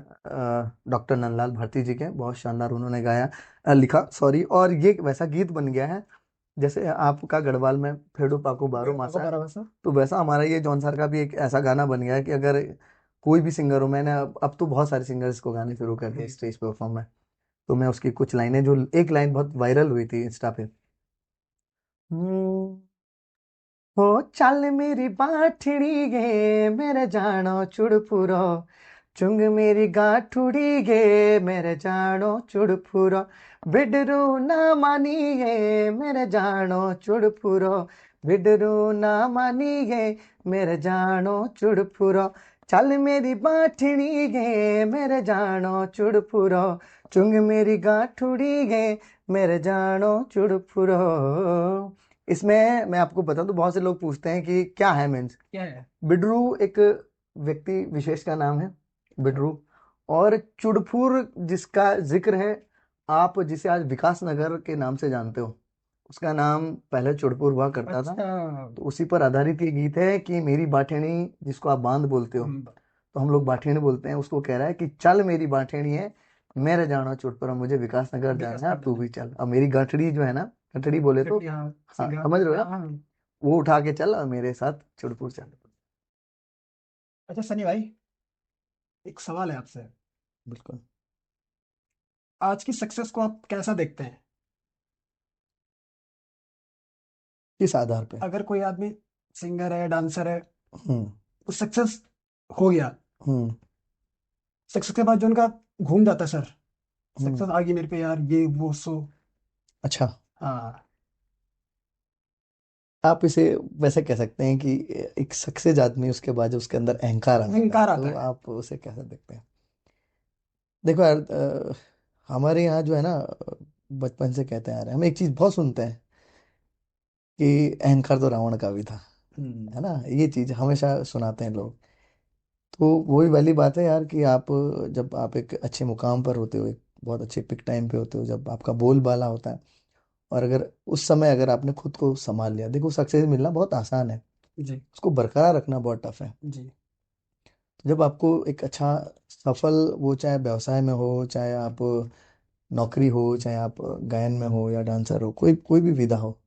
डॉक्टर नंदलाल भारती जी के, बहुत शानदार उन्होंने गाया, लिखा सॉरी। और ये वैसा गीत बन गया है जैसे आपका गढ़वाल में फेडू पाकू बारो आपको मासा है, 12 वर्ष। तो वैसा हमारा ये जॉन सर का भी एक ऐसा गाना बन गया है कि अगर कोई भी सिंगर हो, मैंने अब तो बहुत सारे सिंगर्स को गाने शुरू कर दिए स्टेज परफॉर्म में, तो मैं उसकी कुछ लाइनें, जो एक लाइन बहुत वायरल हुई थी इंस्टा पे, हम्म, हो चल मेरी बाठड़ी गे मेरे जानो चुड़पुरो, चुंग मेरी गाठुड़ी गे मेरे जानो चुड़पुरो, बिडरू ना मानिए मेरे जानो चुड़पुरो, बिडरू ना मानिए मेरे जानो चुड़पुरो, चल मेरी बाठड़ी गे मेरे जानो चुड़पुरो, चुंग मेरी गाठुड़ी गे मेरे जानो चुड़पुरो। इसमें मैं आपको बता दूं, बहुत से लोग पूछते हैं कि क्या है मीन्स। क्या है? बिडरू एक व्यक्ति विशेष का नाम है, बिडरू। और चुड़फुर जिसका जिक्र है, आप जिसे आज विकास नगर के नाम से जानते हो, उसका नाम पहले चुड़पुर हुआ करता था। अच्छा। तो उसी पर आधारित ये गीत है कि मेरी बाठेनी, जिसको आप बांध बोलते हो, तो हम लोग बाठेनी बोलते हैं, उसको कह रहा है कि चल मेरी बाठेनी है मेरे जाना चुड़पुर, मुझे विकास नगर विकास जाना है, अब तू नगर भी चल। अब मेरी गठड़ी जो है ना, गठड़ी बोले तो, गठरी, हाँ। हाँ सिंगा, समझ रहे हो हाँ ना, हाँ। वो उठा के चल और मेरे साथ चुड़पुर चल। अच्छा सनी भाई, एक सवाल है आपसे। बिल्कुल। आज की सक्सेस को आप कैसा देखते हैं? किस आधार पे? अगर कोई आदमी सिंगर है, डांसर है, हम्म। वो सक्सेस हो गया, हम्म। सक्सेस के बाद जो उनका घूम जाता है सर, हम्म। सक्सेस आ गई मेरे पे यार, ये वो सो। अच्छा, हाँ। आप इसे वैसे कह सकते हैं कि एक सक्सेस आदमी, उसके बाद जो उसके अंदर अहंकार आ जाता है, अहंकार आता तो है। आप उसे कैसे देखते हैं? देखो यार, हमारे यहाँ जो है ना, बचपन से कहते आ रहे हैं, हम एक चीज बहुत सुनते हैं कि अहंकार तो रावण का भी था, है हम्म। ना, ये चीज हमेशा सुनाते हैं लोग। तो वही वाली बात है यार कि आप, जब आप एक अच्छे मुकाम पर होते हो, एक बहुत अच्छे पिक टाइम पे होते हो, जब आपका बोलबाला होता है, और अगर उस समय अगर आपने खुद को संभाल लिया, देखो सक्सेस मिलना बहुत आसान है, जी उसको बरकरार रखना बहुत टफ है। जी। जब आपको एक अच्छा सफल, वो चाहे व्यवसाय में हो, चाहे आप नौकरी हो, चाहे आप गायन में हो या डांसर हो, कोई कोई भी विधा हो,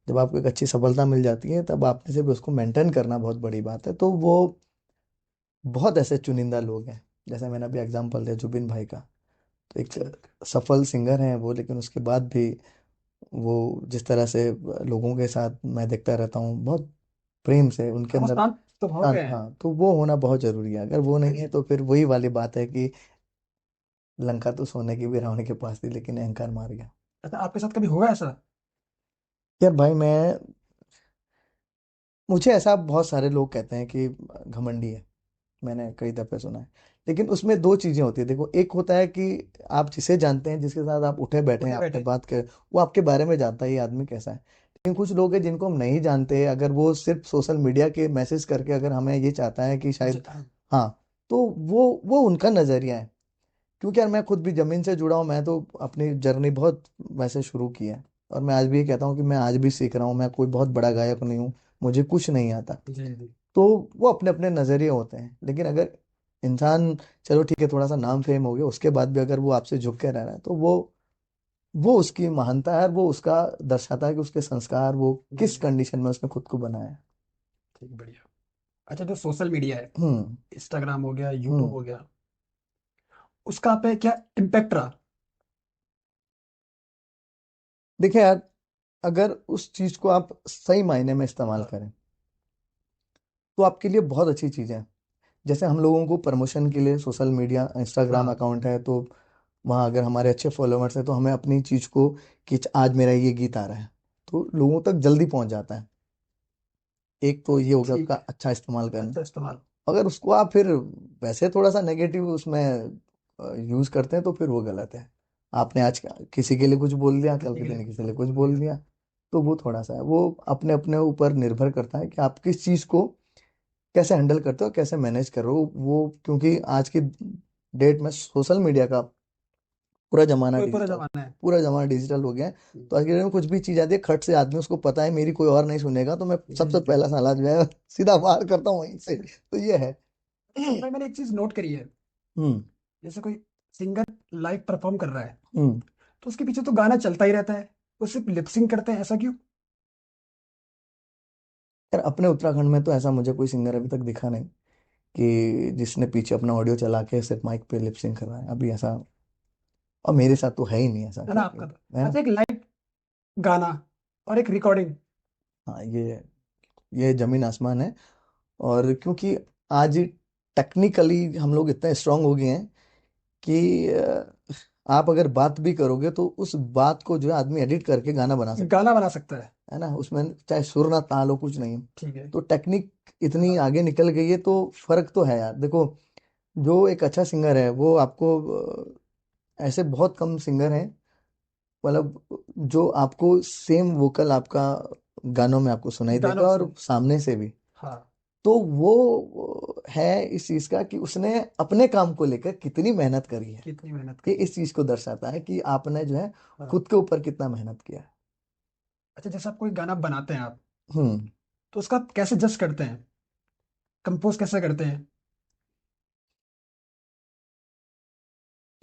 जब आपको एक अच्छी सफलता मिल जाती है, तब आपने से भी उसको मेंटेन करना बहुत बड़ी बात है। तो वो बहुत ऐसे चुनिंदा लोग हैं, जैसे मैंने अभी एग्जांपल दिया जुबिन भाई का, तो एक सफल सिंगर हैं वो, लेकिन उसके बाद भी वो जिस तरह से लोगों के साथ मैं देखता रहता हूँ, बहुत प्रेम से उनके हाँ, अंदर शांत स्वभाव के शांत, हैं। हाँ, तो वो होना बहुत जरूरी है। अगर वो नहीं है तो फिर वही वाली बात है कि लंका तो सोने की भी रावण के पास थी, लेकिन अहंकार मार गया। अच्छा, आपके साथ कभी हुआ ऐसा? यार भाई, मुझे ऐसा बहुत सारे लोग कहते हैं कि घमंडी है, मैंने कई दफे सुना है, लेकिन उसमें दो चीजें होती है। देखो, एक होता है कि आप जिसे जानते हैं, जिसके साथ आप उठे बैठे हैं, उठे आपने बैठे। बात कर, वो आपके बारे में जानता है ये आदमी कैसा है। लेकिन कुछ लोग हैं जिनको हम नहीं जानते, अगर वो सिर्फ सोशल मीडिया के मैसेज करके अगर हमें ये चाहता है कि शायद, हाँ। हाँ, तो वो उनका नजरिया है। क्योंकि यार मैं खुद भी जमीन से जुड़ा हूँ, मैं तो अपनी जर्नी बहुत वैसे शुरू की है, और मैं आज भी ये कहता हूँ कि मैं आज भी सीख रहा हूँ, मैं कोई बहुत बड़ा गायक नहीं हूँ, मुझे कुछ नहीं आता। जी जी। तो वो अपने अपने नजरिए होते हैं, लेकिन अगर इंसान, चलो ठीक है, थोड़ा सा नाम फेम हो गया, उसके बाद भी अगर वो आपसे झुक के रह रहा है, तो वो उसकी महानता है, वो उसका दर्शाता है कि उसके संस्कार, वो जी किस जी। कंडीशन में उसने खुद को बनाया है। ठीक, बढ़िया। अच्छा, जो सोशल मीडिया है, हम्म। इंस्टाग्राम हो गया, यूट्यूब हम्म। हो गया, उसका आप पे क्या इम्पैक्ट रहा? देखिए यार, अगर उस चीज को आप सही मायने में इस्तेमाल हाँ करें, तो आपके लिए बहुत अच्छी चीज है। जैसे हम लोगों को प्रमोशन के लिए सोशल मीडिया, इंस्टाग्राम हाँ। अकाउंट है, तो वहाँ अगर हमारे अच्छे फॉलोअर्स हैं, तो हमें अपनी चीज को, कि आज मेरा ये गीत आ रहा है, तो लोगों तक जल्दी पहुंच जाता है। एक तो ये हो गया उसका ठीक है। अच्छा इस्तेमाल करना। अच्छा इस्तेमाल। अगर उसको आप फिर वैसे थोड़ा सा नेगेटिव उसमें यूज करते हैं, तो फिर वो गलत है। आपने आज किसी के लिए कुछ बोल दिया, कल किसी के के लिए दिन किसी के कुछ लिए कुछ बोल बोल दिया। दिया, तो वो थोड़ा सा है, वो अपने अपने ऊपर निर्भर करता है कि आप किस चीज को कैसे हैंडल करते हो, कैसे मैनेज कर रहे हो वो, क्योंकि आज की डेट में सोशल मीडिया का पूरा जमाना पूरा पूरा डिजिटल, जमाना है। पूरा जमाना डिजिटल हो गया है। तो आज के डेट में कुछ भी चीज आती है खट से, आदमी उसको पता है मेरी कोई और नहीं सुनेगा, तो मैं जी सबसे जी जी। पहला साला जो है सीधा वार करता हूँ वहीं से। तो ये है। भाई मैंने एक चीज नोट करी है, हम्म। जैसे कोई सिंगर लाइव परफॉर्म कर रहा है हम्म। तो उसके पीछे तो गाना चलता ही रहता है, वो सिर्फ लिपसिंग करते हैं, ऐसा क्यों? यार अपने उत्तराखंड में तो ऐसा मुझे कोई सिंगर अभी तक दिखा नहीं कि जिसने पीछे अपना ऑडियो चला के सिर्फ माइक पे लिपसिंग कर रहा है, अभी ऐसा। और मेरे साथ तो है ही नहीं ऐसा, है ना क्योंकि आपका तो। मैं, अच्छा, एक लाइव गाना और एक रिकॉर्डिंग। हाँ ये जमीन आसमान है। और क्योंकि आज टेक्निकली हम लोग इतने स्ट्रांग हो गए हैं कि आप अगर बात भी करोगे तो उस बात को जो है आदमी एडिट करके गाना बना सकता गाना बना सकता है। है ना, उसमें चाहे सुर ना ताल हो, कुछ नहीं। ठीक है। तो टेक्निक इतनी आगे निकल गई है, तो फर्क तो है यार। देखो, जो एक अच्छा सिंगर है वो आपको ऐसे बहुत कम सिंगर हैं, मतलब जो आपको सेम वोकल आपका गानों में आपको सुनाई गानों देगा से। और सामने से भी। हाँ। तो वो है इस चीज का कि उसने अपने काम को लेकर कितनी मेहनत करी है। कितनी मेहनत ये करी है। इस चीज को दर्शाता है कि आपने जो है हाँ। खुद के ऊपर कितना मेहनत किया है। अच्छा, जैसे आप कोई गाना बनाते हैं आप, हम्म। तो उसका आप कैसे जज करते हैं, कंपोज कैसे करते हैं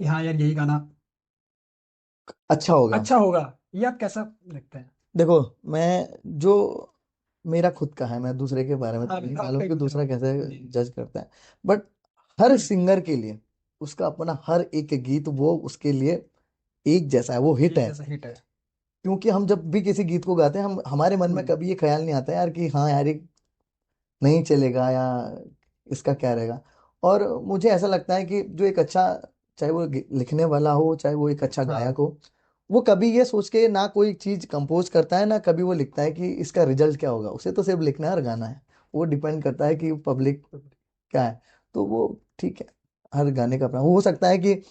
कि हाँ यार यही गाना अच्छा होगा। अच्छा होगा, ये आप कैसा लिखते हैं? देखो, मैं जो मेरा खुद का है, मैं दूसरे के बारे में तो हाँ, नहीं मैं मालूम आपका ही कि पूछ रहा दूसरा हूँ। कैसे जी। जज करता है। बट हर सिंगर के लिए उसका अपना हर एक गीत वो उसके लिए एक जैसा है, वो हिट एक है। जैसा हिट है। क्योंकि हम जब भी किसी गीत को गाते हैं, हम हमारे मन में हम्म। कभी ये ख्याल नहीं आता यार कि हाँ यार ये नहीं चलेगा या इसका क्या रहेगा। और मुझे ऐसा लगता है कि जो एक अच्छा, चाहे वो लिखने वाला हो, चाहे वो एक अच्छा गायक हाँ। हो, वो कभी ये सोच के ना कोई चीज कंपोज करता है, ना कभी वो लिखता है कि इसका रिजल्ट क्या होगा। उसे तो सिर्फ लिखना है और गाना है। वो डिपेंड करता है कि पब्लिक क्या है। तो वो ठीक है, हर गाने का अपना हो सकता है कि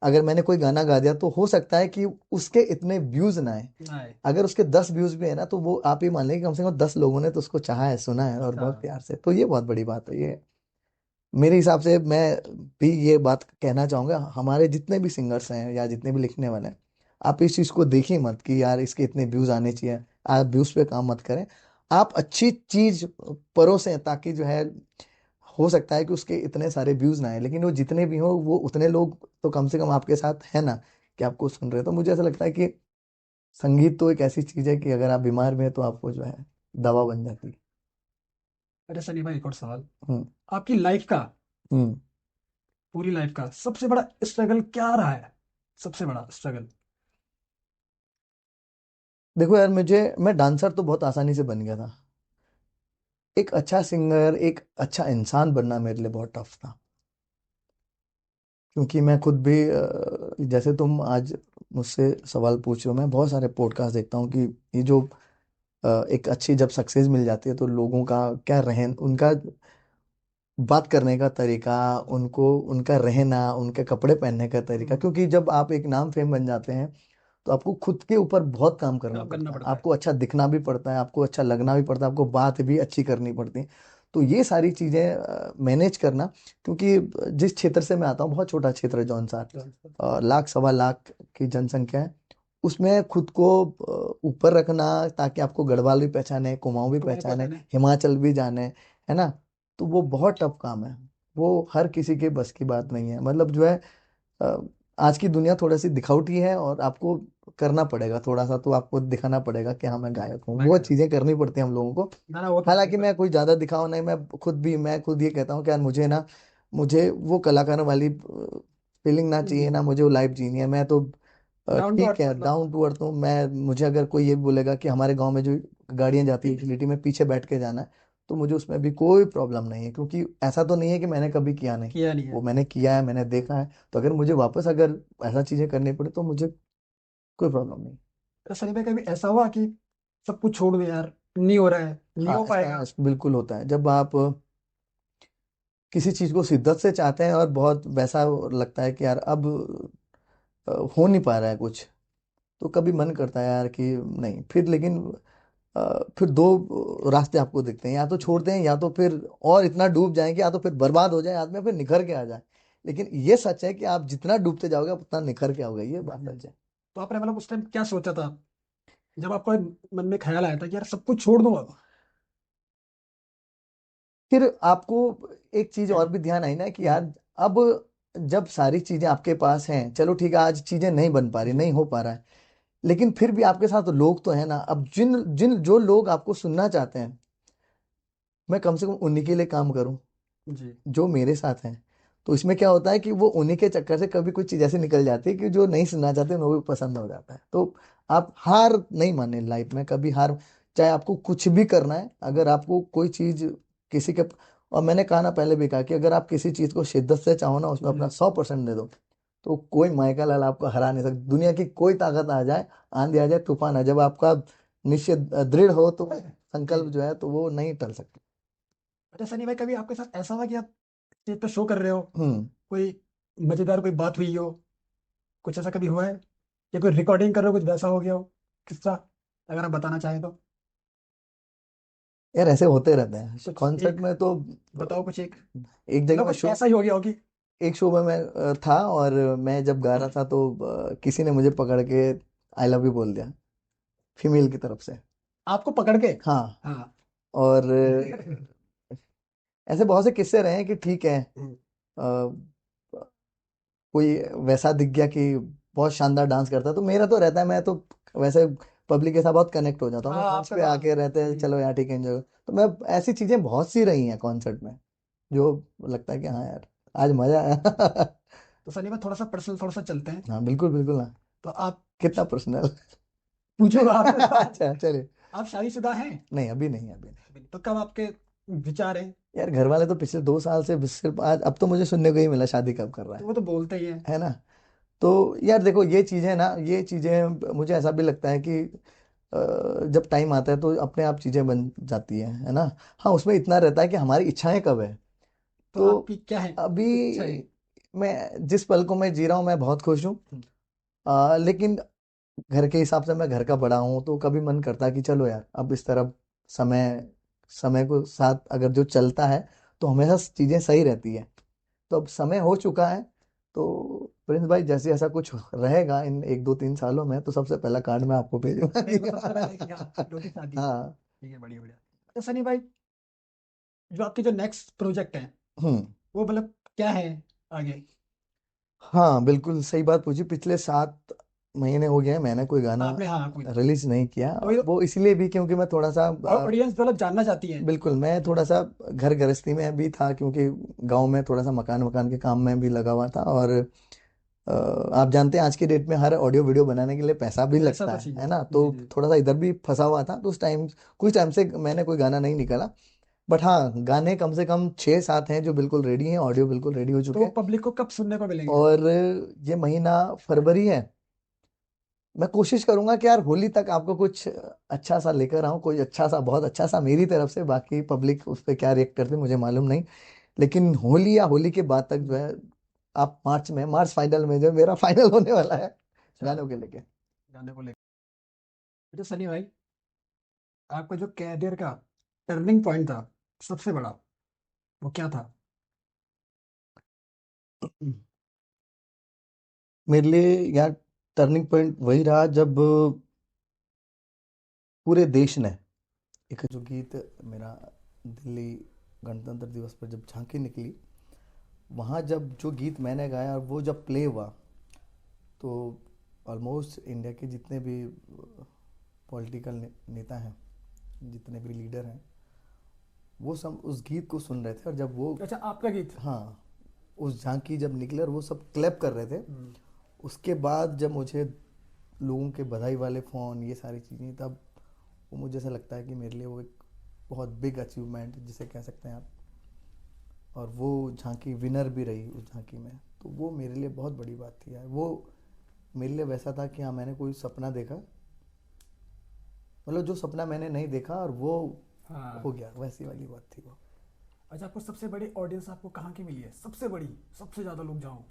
अगर मैंने कोई गाना गा दिया तो हो सकता है कि उसके इतने व्यूज ना आए। नहीं। अगर उसके 10 व्यूज भी है ना, तो वो आप ये मान लें कि कम से कम 10 लोगों ने तो उसको चाहा है, सुना है और बहुत हाँ। प्यार से। तो ये बहुत बड़ी बात है ये। मेरे हिसाब से मैं भी ये बात कहना चाहूंगा, हमारे जितने भी सिंगर्स हैं या जितने भी लिखने वाले हैं, आप इस चीज को देखिए मत कि यार इसके इतने व्यूज आने चाहिए। आप व्यूज पे काम मत करें। आप अच्छी चीज परोसें, ताकि जो है हो सकता है कि उसके इतने सारे व्यूज ना आए, लेकिन वो जितने भी हो वो उतने लोग तो कम से कम आपके साथ है ना, कि आपको सुन रहे हैं। तो मुझे ऐसा लगता है कि संगीत तो एक ऐसी चीज है कि अगर आप बीमार भी हैं तो आपको जो है दवा बन जाती है। अरे सनी भाई, एक और सवाल। हम्म। आपकी लाइफ का, हम्म। पूरी लाइफ का सबसे बड़ा स्ट्रगल क्या रहा है? सबसे बड़ा स्ट्रगल। देखो यार, मैं डांसर तो बहुत आसानी से बन गया था। एक अच्छा सिंगर, एक अच्छा इंसान बनना मेरे लिए बहुत टफ था। क्योंकि मैं खुद भी जैसे तुम आज मुझसे सवाल पूछ रहे हो, मैं बहुत सारे पॉडकास्ट देखता हूँ कि ये जो एक अच्छी जब सक्सेस मिल जाती है तो लोगों का क्या रहन, उनका बात करने का तरीका, उनको उनका रहना, उनके कपड़े पहनने का तरीका। हम्म, क्योंकि जब आप एक नाम फेम बन जाते हैं तो आपको खुद के ऊपर बहुत काम करना काम करना पड़ता है। पड़ता है। आपको अच्छा दिखना भी पड़ता है, आपको अच्छा लगना भी पड़ता है, आपको बात भी अच्छी करनी पड़ती है। तो ये सारी चीजें मैनेज करना, क्योंकि जिस क्षेत्र से मैं आता हूँ, बहुत छोटा क्षेत्र है जौनसार, लाख सवा लाख की जनसंख्या है। उसमें खुद को ऊपर रखना, ताकि आपको गढ़वाल भी पहचाने, कुमाऊं भी तुम्हारी पहचाने, पहचान है। हिमाचल भी जाने, है ना। तो वो बहुत टफ काम है। वो हर किसी के बस की बात नहीं है। मतलब जो है अ, आज की दुनिया थोड़ी सी दिखावटी है, और आपको करना पड़ेगा थोड़ा सा, तो आपको दिखाना पड़ेगा कि हाँ मैं गायक हूँ। मैं वो गाया हूँ। चीजें करनी पड़ती हैं हम लोगों को। ना ना, वो तो हालांकि मैं कोई ज्यादा दिखावा नहीं, मैं खुद ये कहता हूँ कि यार मुझे ना, मुझे वो कलाकार वाली फीलिंग ना चाहिए ना, मुझे वो लाइफ जीनी है। मैं तो डाउन टू ठीक अर्थ है, मतलब। डाउन टू अर्थ हूँ मैं। मुझे अगर कोई ये बोलेगा कि हमारे गांव में जो गाड़ियां जाती है यूटिलिटी में, पीछे बैठ के जाना है, तो मुझे उसमें भी कोई प्रॉब्लम नहीं है। क्योंकि ऐसा तो नहीं है कि मैंने कभी किया नहीं, किया नहीं वो है। मैंने किया है, मैंने देखा है। तो अगर मुझे वापस अगर ऐसा चीजें करनी पड़े तो मुझे कोई प्रॉब्लम नहीं। तो सनी भाई, कभी ऐसा हुआ कि सब कुछ छोड़ दो यार, नहीं हो रहा है, नहीं हाँ, हो ऐसा पाएगा? बिल्कुल होता है। जब आप किसी चीज को शिद्दत से चाहते हैं और बहुत वैसा लगता है कि यार अब हो नहीं पा रहा है कुछ, तो कभी मन करता है यार कि नहीं, फिर लेकिन फिर दो रास्ते आपको दिखते हैं, या तो छोड़ते हैं, या तो फिर और इतना डूब जाएंगे, या तो फिर बर्बाद हो जाए आदमी, फिर निखर के आ जाए। लेकिन ये सच है कि आप जितना डूबते जाओगे आप उतना निखर के आओगे, ये बात सच है। तो आपने मतलब उस टाइम क्या सोचा था जब आपको मन में ख्याल आया था कि यार सब कुछ छोड़ दूंगा? फिर आपको एक चीज और भी ध्यान आई ना कि यार, अब जब सारी चीजें आपके पास हैं, चलो ठीक है आज चीजें नहीं बन पा रही, नहीं हो पा रहा है, लेकिन फिर भी आपके साथ लोग तो है ना। अब जिन जिन जो लोग आपको सुनना चाहते हैं, मैं कम से कम उन्हीं के लिए काम करूं जी। जो मेरे साथ हैं। तो इसमें क्या होता है कि वो उन्हीं के चक्कर से कभी कोई चीज ऐसी निकल जाती है कि जो नहीं सुनना चाहते उनको भी पसंद हो जाता है। तो आप हार नहीं माने लाइफ में कभी, हार चाहे आपको कुछ भी करना है, अगर आपको कोई चीज किसी के, और मैंने कहा ना पहले भी कहा कि अगर आप किसी चीज को शिद्दत से चाहो ना, उसमें अपना 100% दे दो, तो कोई माइका लाल आपको हरा नहीं सकता। दुनिया की कोई ताकत आ जाए, आंधी आ जाए, तूफान आ जाए, जब आपका निश्चय दृढ़ हो तो जी। संकल्प जो है तो वो नहीं टल सकता। अच्छा सनी भाई, कभी आपके साथ ऐसा हुआ कि आप स्टेज पे शो कर रहे हो, हम्म। कोई मजेदार कोई बात हुई हो, कुछ ऐसा कभी हुआ है, या कोई रिकॉर्डिंग कर रहे हो कुछ वैसा हो गया हो किस्सा, अगर आप बताना चाहें तो? यार ऐसे होते रहते हैं कुछ कॉन्सर्ट एक में तो। बताओ, कुछ एक एक जगह मतलब में कुछ शो, ऐसा ही हो गया होगी। एक शो में मैं था, और मैं जब गा रहा था तो किसी ने मुझे पकड़ के आई लव यू बोल दिया, फीमेल की तरफ से। आपको पकड़ के? हाँ। हाँ। और ऐसे बहुत से किस्से रहे हैं कि ठीक है, कोई वैसा दिख गया कि बहुत शानदार डांस करता है, तो मेरा तो रहता है, मैं तो वैसे पब्लिक के साथ बहुत कनेक्ट हो जाता हूँ, हाँ, तो मंच आपका पे तो आके रहते हैं, जी। चलो यार ठीक है एंजॉय। तो मैं, ऐसी चीजें बहुत सी रही हैं कॉन्सर्ट में जो लगता है कि हाँ यार आज मजा आया। तो सनी में थोड़ा सा पर्सनल थोड़ा सा चलते हैं। हाँ बिल्कुल बिल्कुल ना। तो आप कितना पर्सनल? पूछो आपने तो। अच्छा चलिए। आप शादीशुदा हैं? नहीं अभी नहीं, अभी नहीं। तो कब आपके विचार हैं? यार घर वाले तो पिछले 2 साल से सिर्फ आज, अब तो मुझे सुनने को ही मिला शादी कब कर रहा तो वो तो बोलते ही हैं। है ना। तो यार देखो ये चीजें ना, ये चीजें मुझे ऐसा भी लगता है कि जब टाइम आता है तो अपने आप चीजें बन जाती है ना। हाँ उसमें इतना रहता है कि हमारी इच्छाएं कब है। तो तो आपकी क्या है अभी इच्छा है? मैं जिस पल को मैं जी रहा हूँ मैं बहुत खुश हूँ। लेकिन घर के हिसाब से मैं घर का बड़ा हूँ, तो कभी मन करता है कि चलो यार अब इस तरफ समय, समय को साथ अगर जो चलता है तो हमेशा चीजें सही रहती है। तो अब समय हो चुका है, तो प्रिंस भाई जैसे ऐसा कुछ रहेगा इन 1 2 3 सालों में, तो सबसे पहला कार्ड मैं आपको नहीं, मतलब सबसे पहले कि हाँ, भेजूंगा। लोग की शादी है। हाँ। ठीक है, बढ़िया बढ़िया। तो सनी भाई, जो आपके जो नेक्स्ट प्रोजेक्ट है, हम्म। वो मतलब क्या है आगे? हाँ बिल्कुल सही बात पूछी। पिछले 7 महीने हो गए हैं मैंने कोई गाना आपने, हाँ, कोई रिलीज नहीं किया। तो ये वो इसलिए भी क्योंकि मैं थोड़ा सा ऑडियंस मतलब जानना चाहती है। बिल्कुल मैं थोड़ा सा घर गृहस्थी में भी था, क्योंकि गांव में थोड़ा सा मकान वकान के काम में भी लगा हुआ था। और आप जानते हैं आज की डेट में हर ऑडियो वीडियो बनाने के लिए पैसा भी पैसा लगता तो चाहिए। है ना। तो जी जी। थोड़ा सा इधर भी फंसा हुआ था, तो उस टाइम कुछ टाइम से मैंने कोई गाना नहीं निकाला। बट हाँ गाने कम से कम 6 7 हैं जो बिल्कुल रेडी हैं, ऑडियो बिल्कुल रेडी हो तो चुके वो हैं। पब्लिक को कब सुनने को मिलेंगे? और ये महीना फरवरी है, मैं कोशिश करूंगा कि यार होली तक आपको कुछ अच्छा सा लेकर आऊं, कोई अच्छा सा, बहुत अच्छा सा मेरी तरफ से। बाकी पब्लिक उस पर क्या रिएक्ट करती है मुझे मालूम नहीं, लेकिन होली या होली के बाद तक जो है, आप मार्च में, मार्च फाइनल में जो मेरा फाइनल होने वाला है अच्छा, गानों के लेके। गाने को लेकर। तो सनी भाई, आपका जो कैरियर का टर्निंग पॉइंट था सबसे बड़ा, वो क्या था? मेरे लिए यार टर्निंग पॉइंट वही रहा जब पूरे देश ने, एक जो गीत मेरा, दिल्ली गणतंत्र दिवस पर जब झांकी निकली, वहाँ जब जो गीत मैंने गाया और वो जब प्ले हुआ, तो ऑलमोस्ट इंडिया के जितने भी पॉलिटिकल नेता हैं, जितने भी लीडर हैं, वो सब उस गीत को सुन रहे थे। और जब वो, अच्छा, आपका गीत। हाँ, उस झांकी जब निकले और वो सब क्लैप कर रहे थे, हम्म। उसके बाद जब मुझे लोगों के बधाई वाले फ़ोन, ये सारी चीज़ें, तब वो मुझे ऐसा लगता है कि मेरे लिए वो एक बहुत बिग अचीवमेंट जिसे कह सकते हैं आप। और वो झांकी विनर भी रही उस झांकी में, तो वो मेरे लिए बहुत बड़ी बात थी यार। वो मेरे लिए वैसा था कि हाँ मैंने कोई सपना देखा, मतलब जो सपना मैंने नहीं देखा और वो हाँ। हो गया, वैसी वाली बात थी वो। अच्छा, आपको सबसे बड़ी ऑडियंस आपको कहाँ की मिली है, सबसे बड़ी, सबसे ज्यादा लोग जाओ?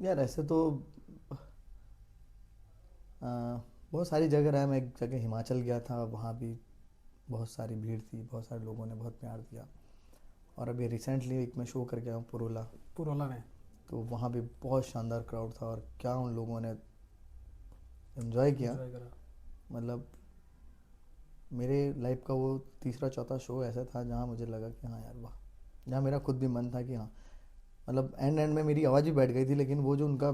यार ऐसे तो बहुत सारी जगह रहा। मैं एक जगह हिमाचल गया था, वहाँ भी बहुत सारी भीड़ थी, बहुत सारे लोगों ने बहुत प्यार दिया। और अभी रिसेंटली एक मैं शो करके आया हूँ पुरोला, पुरोला में। तो वहाँ भी बहुत शानदार क्राउड था, और क्या उन लोगों ने एंजॉय किया। एंजॉय करा। मतलब मेरे लाइफ का वो तीसरा चौथा शो ऐसा था जहाँ मुझे लगा कि हाँ यार वाह, जहाँ मेरा खुद भी मन था कि हाँ, मतलब एंड में मेरी आवाज़ भी बैठ गई थी, लेकिन वो जो उनका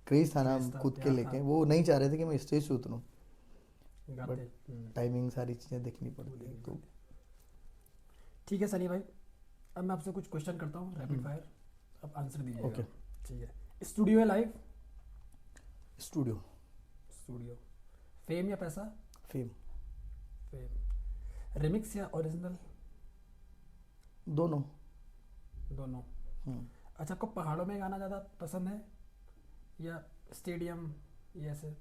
क्रेज़ था ना क्रेज था, खुद के प्यार था। लेके, वो नहीं चाह रहे थे कि मैं स्टेज से उतरूँ। बट गाते। टाइमिंग सारी चीज़ें देखनी वो पड़ती है देखनी तो। पड़ती। ठीक है सनी भाई, अब मैं आपसे कुछ क्वेश्चन करता हूँ रैपिड फायर, अब आंसर दीजिएगा। ओके। ठीक है। स्टूडियो है लाइव? स्टूडियो। स्टूडियो। फेम या पैसा? फेम। फेम। रिमिक्स या ओरिजिनल? दोनों। दोनों। हम्म। अच्छा, आपको पहाड़ों में गाना ज़्यादा पसंद है या स्टेडियम ये ऐसे?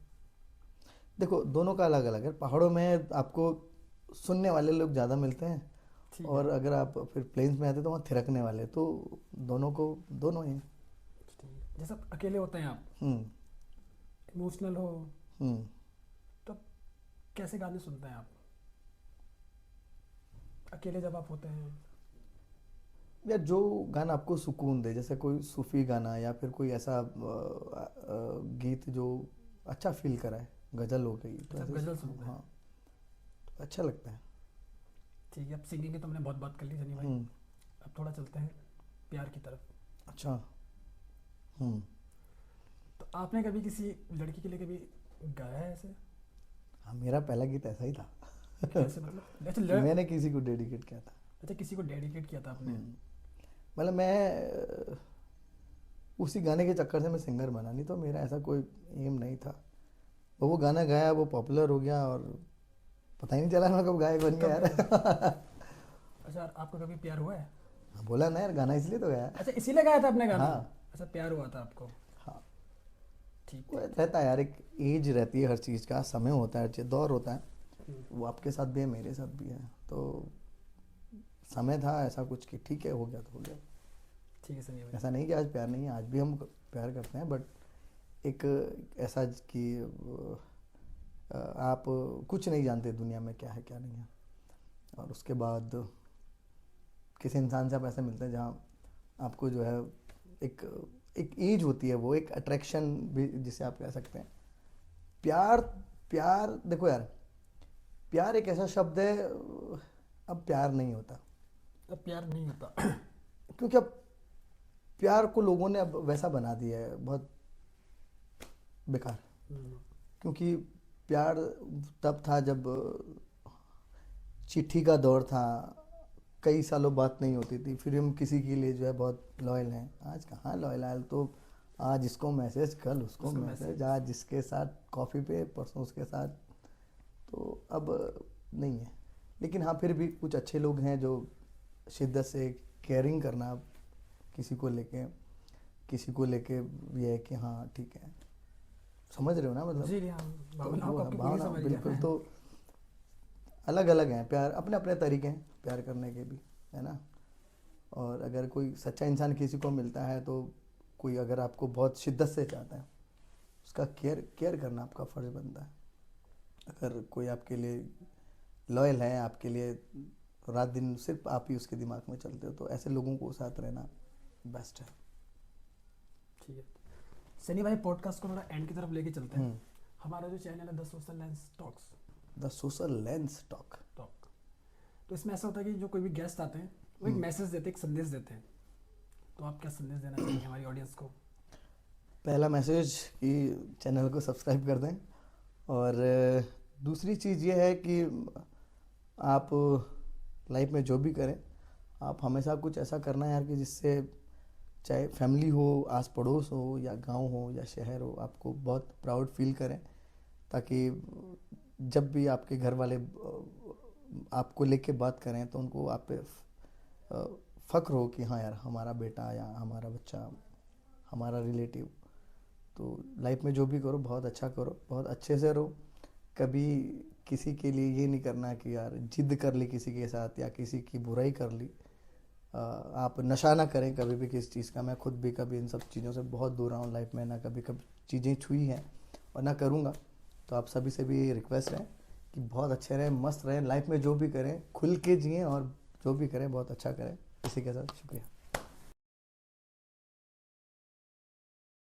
देखो दोनों का अलग अलग है। पहाड़ों में आपको सुनने वाले लोग ज़्यादा मिलते हैं, ठीक है। और अगर आप फिर प्लेन्स में आते हैं तो वहाँ थिरकने वाले, तो दोनों को दोनों ही। ठीक है, जैसे आप अकेले होते हैं, आप हम्म। इमोशनल हो, हम्म। तो कैसे गाने सुनते हैं आप अकेले जब आप होते हैं? या जो गाना आपको सुकून दे, जैसे कोई सूफी गाना या फिर कोई ऐसा गीत जो अच्छा फील कराए, गज़ल हो गई तो अच्छा, आप ऐसे। गज़ल सुनते हैं। हाँ, तो अच्छा लगता है। ठीक है, अब सिंगिंग की तो हमने बहुत बात कर ली सनी भाई, हम्म। अब थोड़ा चलते हैं प्यार की तरफ। अच्छा। हम्म। तो आपने कभी किसी लड़की के लिए कभी गाया है ऐसे? हाँ, मेरा पहला गीत ऐसा ही था कैसे मतलब? अच्छा कि मैंने किसी को डेडिकेट किया था। अच्छा, किसी को डेडिकेट किया था आपने? मतलब मैं उसी गाने के चक्कर से मैं सिंगर बना, नहीं तो मेरा ऐसा कोई एम नहीं था। वो गाना गाया, वो पॉपुलर हो गया, और पता ही नहीं चला मैं कब गायक बन गया कब गया? यार अच्छा, आपको कभी प्यार हुआ है? हाँ, बोला ना यार, गाना इसलिए तो गाया। अच्छा, इसीलिए गाया था आपने गाना? हाँ। अच्छा, प्यार हुआ था आपको। हाँ। ठीक वो ठीक रहता है यार, एक एज रहती है हर चीज़ का, समय होता है, हर चीज़ दौर होता है। ठीक। वो आपके साथ भी है, मेरे साथ भी है, तो समय था ऐसा कुछ कि ठीक है, हो गया तो हो गया। ठीक है सनी भाई। ऐसा नहीं कि आज प्यार नहीं है, आज भी हम प्यार करते हैं, बट एक ऐसा कि आप कुछ नहीं जानते दुनिया में क्या है क्या नहीं है, और उसके बाद किसी इंसान से आप ऐसे मिलते हैं जहाँ आपको जो है एक एक एज होती है, वो एक अट्रैक्शन भी जिसे आप कह सकते हैं। प्यार। प्यार देखो यार, प्यार एक ऐसा शब्द है, अब प्यार नहीं होता, अब प्यार नहीं होता। क्योंकि अब प्यार को लोगों ने अब वैसा बना दिया है, बहुत बेकार। हम्म, क्योंकि प्यार तब था जब चिट्ठी का दौर था, कई सालों बात नहीं होती थी, फिर हम किसी के लिए जो है बहुत लॉयल हैं। आज कहाँ लॉयल आयल, तो आज इसको मैसेज, कल उसको उसको मैसेज, मैसेज। आज जिसके साथ कॉफ़ी पे, परसों उसके साथ, तो अब नहीं है। लेकिन हाँ, फिर भी कुछ अच्छे लोग हैं जो शिद्दत से केयरिंग करना किसी को लेके ये है कि हाँ ठीक है, समझ रहे हो ना मतलब। जी जी, हाँ। तो भावनाओं वो को है आपकी पूरी भावना, समझ बिल्कुल। गया। तो अलग अलग हैं प्यार, अपने अपने तरीके हैं प्यार करने के भी, है ना। और अगर कोई सच्चा इंसान किसी को मिलता है, तो कोई अगर आपको बहुत शिद्दत से चाहता है, उसका केयर केयर करना आपका फ़र्ज़ बनता है। अगर कोई आपके लिए लॉयल है, आपके लिए रात दिन सिर्फ आप ही उसके दिमाग में चलते हो, तो ऐसे लोगों को साथ रहना बेस्ट है। ठीक है सनी भाई, पॉडकास्ट को थोड़ा एंड की तरफ लेके चलते हैं। हम्म। हमारा जो चैनल है the social lens talks, the social lens talk. Talk, तो इसमें ऐसा होता है कि जो कोई भी गेस्ट आते हैं वो एक हम्म। मैसेज देते हैं, एक संदेश देते हैं। तो आप क्या संदेश देना चाहेंगे हमारी ऑडियंस को? पहला मैसेज कि चैनल को सब्सक्राइब कर दें, और दूसरी चीज़ ये है कि आप लाइफ में जो भी करें, आप हमेशा कुछ ऐसा करना है यार कि जिससे, चाहे फैमिली हो, आस पड़ोस हो, या गांव हो, या शहर हो, आपको बहुत प्राउड फील करें, ताकि जब भी आपके घर वाले आपको लेके बात करें, तो उनको आप पे फ़ख्र हो कि हाँ यार, हमारा बेटा या हमारा बच्चा, हमारा रिलेटिव। तो लाइफ में जो भी करो, बहुत अच्छा करो, बहुत अच्छे से रहो। कभी किसी के लिए ये नहीं करना कि यार जिद कर ली किसी के साथ, या किसी की बुराई कर ली। आप नशा ना करें कभी भी किसी चीज़ का। मैं खुद भी कभी इन सब चीज़ों से बहुत दूर रहा हूँ लाइफ में, ना कभी कभी चीज़ें छुई हैं, और ना करूँगा। तो आप सभी से भी रिक्वेस्ट है कि बहुत अच्छे रहें, मस्त रहें, लाइफ में जो भी करें खुल के जिएं और जो भी करें बहुत अच्छा करें। इसी के साथ शुक्रिया।